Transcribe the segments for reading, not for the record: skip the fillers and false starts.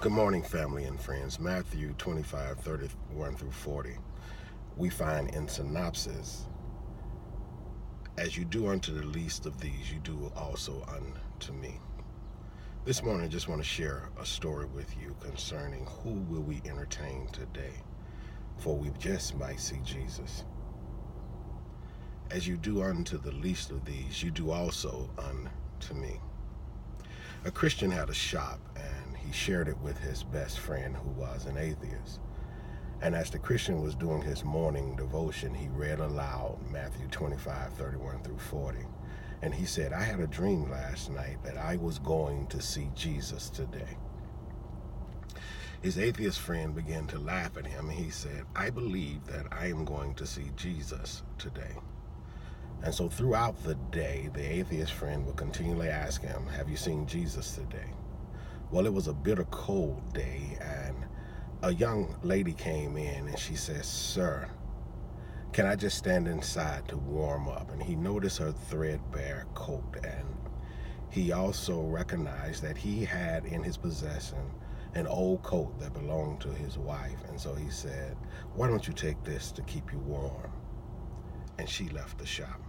Good morning, family and friends. Matthew 25:31 through 40. We find in synopsis, as you do unto the least of these, you do also unto me. This morning, I just want to share a story with you concerning who will we entertain today, for we just might see Jesus. As you do unto the least of these, you do also unto me. A Christian had a shop, and he shared it with his best friend who was an atheist. And as the Christian was doing his morning devotion, he read aloud Matthew 25:31 through 40. And he said, I had a dream last night that I was going to see Jesus today. His atheist friend began to laugh at him, and he said, I believe that I am going to see Jesus today. And so throughout the day, the atheist friend would continually ask him, have you seen Jesus today? Well, it was a bitter cold day, and a young lady came in, and she says, sir, can I just stand inside to warm up? And he noticed her threadbare coat, and he also recognized that he had in his possession an old coat that belonged to his wife. And so he said, why don't you take this to keep you warm? And she left the shop.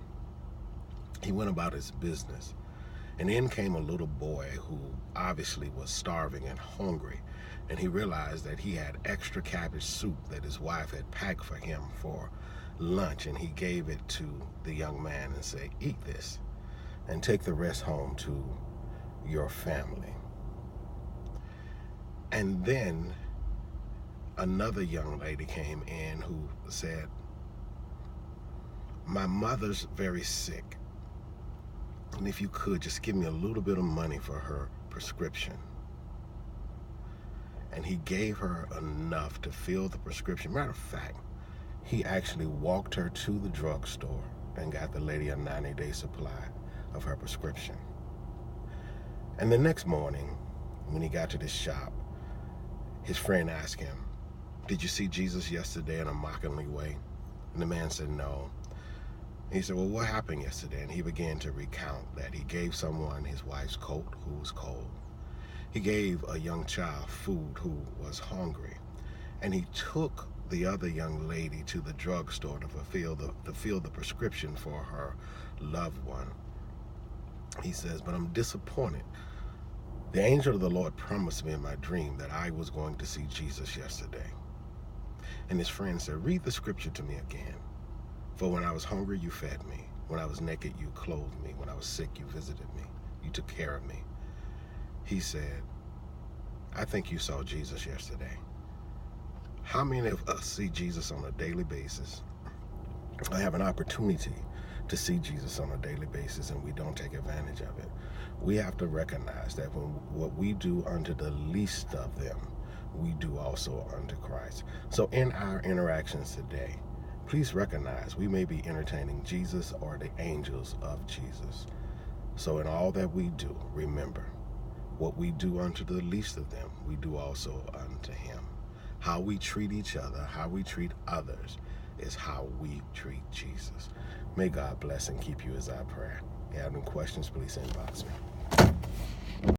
He went about his business, and in came a little boy who obviously was starving and hungry, and he realized that he had extra cabbage soup that his wife had packed for him for lunch, and he gave it to the young man and said, eat this and take the rest home to your family. And then another young lady came in who said, my mother's very sick, and if you could just give me a little bit of money for her prescription. And he gave her enough to fill the prescription. Matter of fact, he actually walked her to the drugstore and got the lady a 90-day supply of her prescription. And the next morning, when he got to the shop, his friend asked him, did you see Jesus yesterday, in a mockingly way? And the man said, no. He said, well, what happened yesterday? And he began to recount that he gave someone his wife's coat who was cold. He gave a young child food who was hungry. And he took the other young lady to the drugstore to fill the prescription for her loved one. He says, but I'm disappointed. The angel of the Lord promised me in my dream that I was going to see Jesus yesterday. And his friend said, read the scripture to me again. For when I was hungry, you fed me. When I was naked, you clothed me. When I was sick, you visited me. You took care of me. He said, I think you saw Jesus yesterday. How many of us see Jesus on a daily basis? I have an opportunity to see Jesus on a daily basis, and we don't take advantage of it. We have to recognize that when what we do unto the least of them, we do also unto Christ. So in our interactions today, please recognize we may be entertaining Jesus or the angels of Jesus. So in all that we do, remember, what we do unto the least of them, we do also unto him. How we treat each other, how we treat others, is how we treat Jesus. May God bless and keep you is our prayer. If you have any questions, please inbox me.